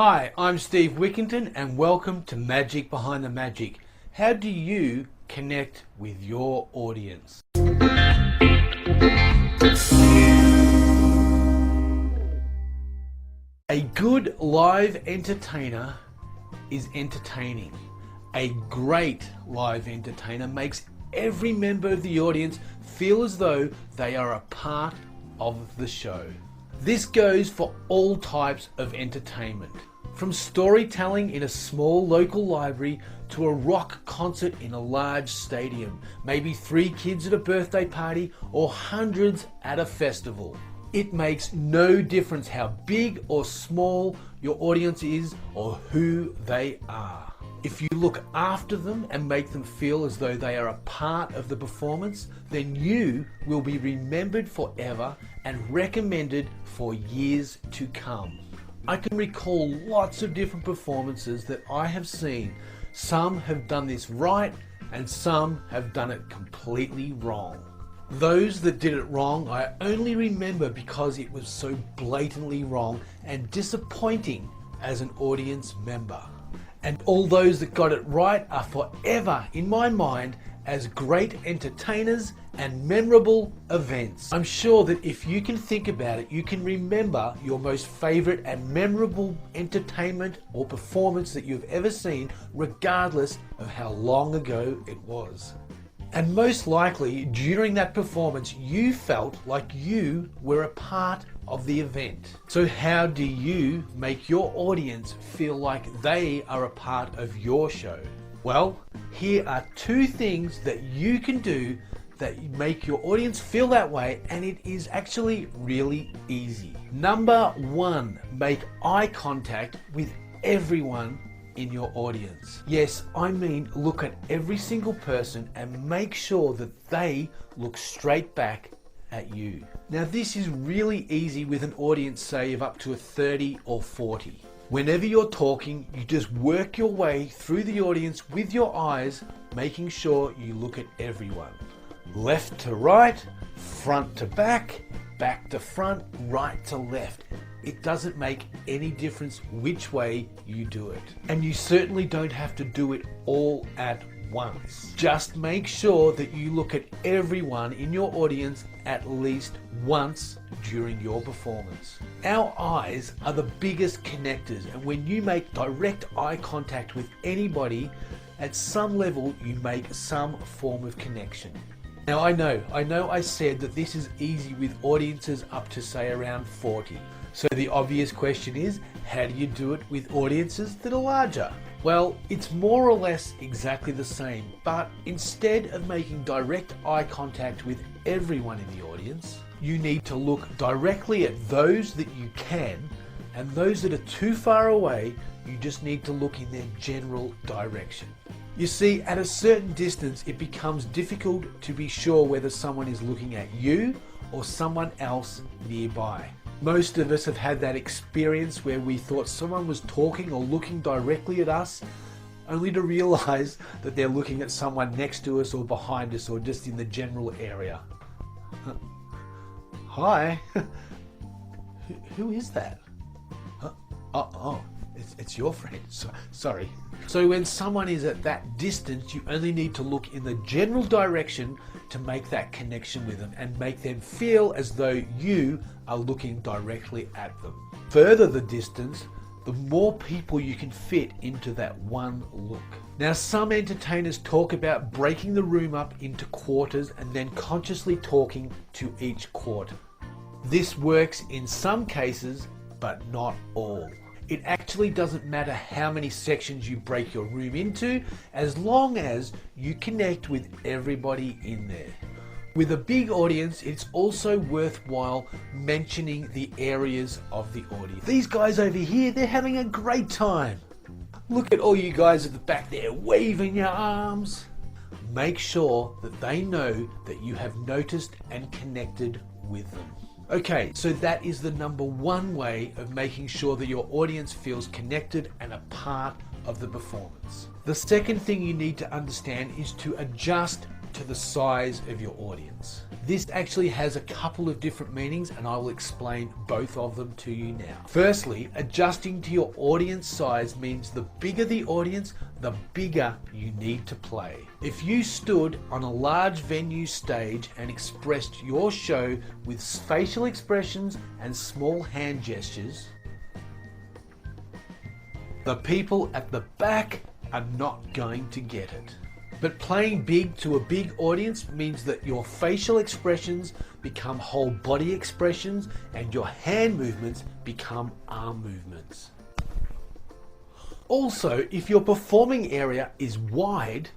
Hi, I'm Steve Wickenton and welcome to Magic Behind the Magic. How do you connect with your audience? A good live entertainer is entertaining. A great live entertainer makes every member of the audience feel as though they are a part of the show. This goes for all types of entertainment, from storytelling in a small local library to a rock concert in a large stadium, maybe 3 kids at a birthday party or hundreds at a festival. It makes no difference how big or small your audience is or who they are. If you look after them and make them feel as though they are a part of the performance, then you will be remembered forever and recommended for years to come. I can recall lots of different performances that I have seen. Some have done this right and some have done it completely wrong. Those that did it wrong, I only remember because it was so blatantly wrong and disappointing as an audience member. And all those that got it right are forever in my mind as great entertainers and memorable events. I'm sure that if you can think about it, you can remember your most favorite and memorable entertainment or performance that you've ever seen, regardless of how long ago it was. And most likely, during that performance, you felt like you were a part of the event. So how do you make your audience feel like they are a part of your show? Well, here are 2 things that you can do that make your audience feel that way, and it is actually really easy. Number 1, make eye contact with everyone in your audience. Yes, I mean look at every single person and make sure that they look straight back at you. Now this is really easy with an audience, say, of up to 30 or 40. Whenever you're talking, you just work your way through the audience with your eyes, making sure you look at everyone. Left to right, front to back, back to front, right to left. It doesn't make any difference which way you do it. And you certainly don't have to do it all at once. Just make sure that you look at everyone in your audience at least once during your performance. Our eyes are the biggest connectors, and when you make direct eye contact with anybody, at some level you make some form of connection. Now I know I said that this is easy with audiences up to, say, around 40. So the obvious question is, how do you do it with audiences that are larger? Well, it's more or less exactly the same, but instead of making direct eye contact with everyone in the audience, you need to look directly at those that you can, and those that are too far away, you just need to look in their general direction. You see, at a certain distance, it becomes difficult to be sure whether someone is looking at you or someone else nearby. Most of us have had that experience where we thought someone was talking or looking directly at us, only to realize that they're looking at someone next to us or behind us or just in the general area. Hi, who is that? Oh, it's your friend. Sorry. So when someone is at that distance, you only need to look in the general direction to make that connection with them and make them feel as though you are looking directly at them. Further the distance, the more people you can fit into that one look. Now, some entertainers talk about breaking the room up into quarters and then consciously talking to each quarter. This works in some cases, but not all. It actually doesn't matter how many sections you break your room into, as long as you connect with everybody in there. With a big audience, it's also worthwhile mentioning the areas of the audience. These guys over here, they're having a great time. Look at all you guys at the back there waving your arms. Make sure that they know that you have noticed and connected with them. Okay, so that is the number 1 way of making sure that your audience feels connected and a part of the performance. The second thing you need to understand is to adjust to the size of your audience. This actually has a couple of different meanings, and I will explain both of them to you now. Firstly, adjusting to your audience size means the bigger the audience, the bigger you need to play. If you stood on a large venue stage and expressed your show with facial expressions and small hand gestures, the people at the back are not going to get it. But playing big to a big audience means that your facial expressions become whole body expressions and your hand movements become arm movements. Also, if your performing area is wide,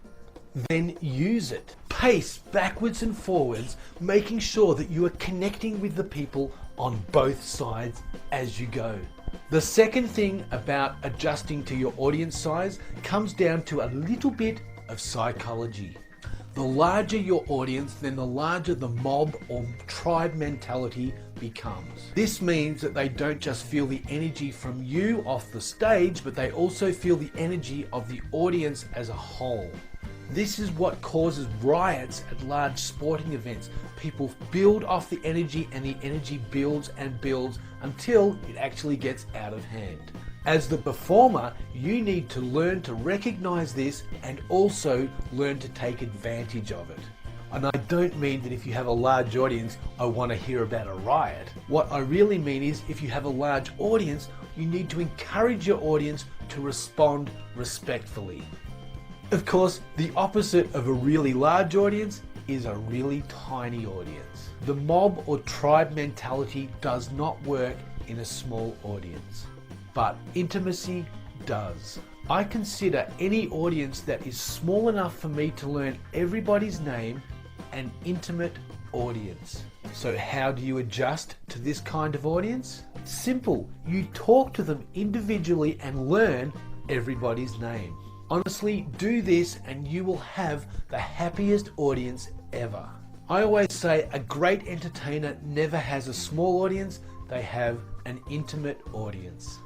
then use it. Pace backwards and forwards, making sure that you are connecting with the people on both sides as you go. The second thing about adjusting to your audience size comes down to a little bit of psychology. The larger your audience, then the larger the mob or tribe mentality becomes. This means that they don't just feel the energy from you off the stage, but they also feel the energy of the audience as a whole. This is what causes riots at large sporting events. People build off the energy, and the energy builds and builds until it actually gets out of hand. As the performer, you need to learn to recognize this and also learn to take advantage of it. And I don't mean that if you have a large audience, I want to hear about a riot. What I really mean is if you have a large audience, you need to encourage your audience to respond respectfully. Of course, the opposite of a really large audience is a really tiny audience. The mob or tribe mentality does not work in a small audience, but intimacy does. I consider any audience that is small enough for me to learn everybody's name an intimate audience. So how do you adjust to this kind of audience? Simple. You talk to them individually and learn everybody's name. Honestly, do this and you will have the happiest audience ever. I always say a great entertainer never has a small audience, they have an intimate audience.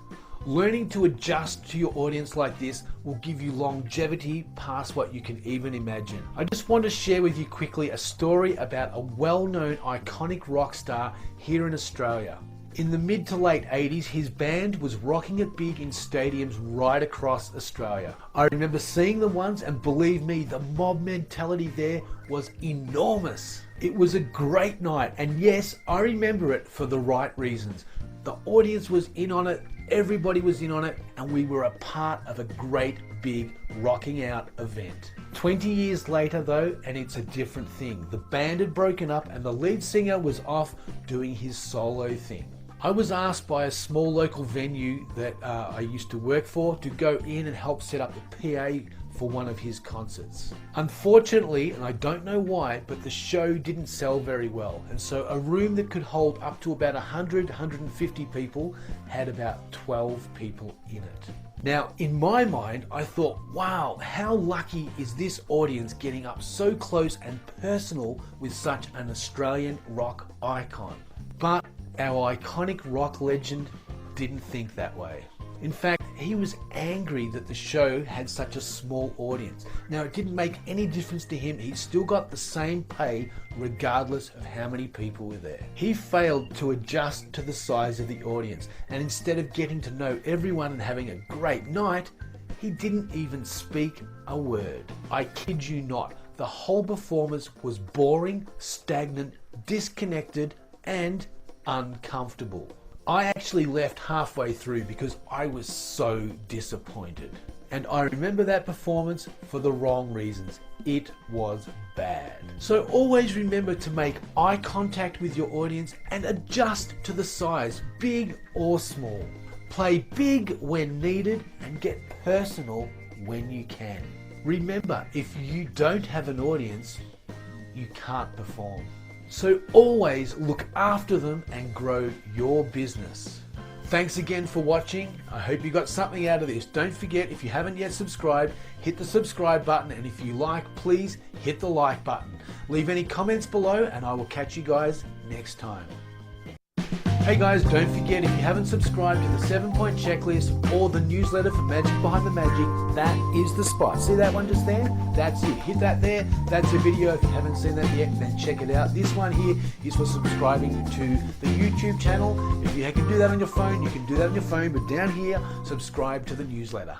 Learning to adjust to your audience like this will give you longevity past what you can even imagine. I just want to share with you quickly a story about a well-known iconic rock star here in Australia. In the mid to late 80s, his band was rocking it big in stadiums right across Australia. I remember seeing them once, and believe me, the mob mentality there was enormous. It was a great night, and yes, I remember it for the right reasons. The audience was in on it, everybody was in on it, and we were a part of a great big rocking out event. 20 years later though, and it's a different thing. The band had broken up and the lead singer was off doing his solo thing. I was asked by a small local venue that I used to work for to go in and help set up the PA for one of his concerts. Unfortunately, and I don't know why, but the show didn't sell very well, and so a room that could hold up to about 150 people had about 12 people in it. Now, in my mind, I thought, wow, how lucky is this audience getting up so close and personal with such an Australian rock icon. But our iconic rock legend didn't think that way. In fact, he was angry that the show had such a small audience. Now, it didn't make any difference to him. He still got the same pay regardless of how many people were there. He failed to adjust to the size of the audience, and instead of getting to know everyone and having a great night, he didn't even speak a word. I kid you not, the whole performance was boring, stagnant, disconnected, and uncomfortable. I actually left halfway through because I was so disappointed. And I remember that performance for the wrong reasons. It was bad. So always remember to make eye contact with your audience and adjust to the size, big or small. Play big when needed and get personal when you can. Remember, if you don't have an audience, you can't perform. So always look after them and grow your business. Thanks again for watching. I hope you got something out of this. Don't forget, if you haven't yet subscribed, hit the subscribe button, and if you like, please hit the like button. Leave any comments below and I will catch you guys next time. Hey guys, don't forget, if you haven't subscribed to the 7-point checklist or the newsletter for Magic Behind the Magic, that is the spot. See that one just there? That's it. Hit that there. That's a video. If you haven't seen that yet, then check it out. This one here is for subscribing to the YouTube channel. If you can do that on your phone, you can do that on your phone, but down here, subscribe to the newsletter.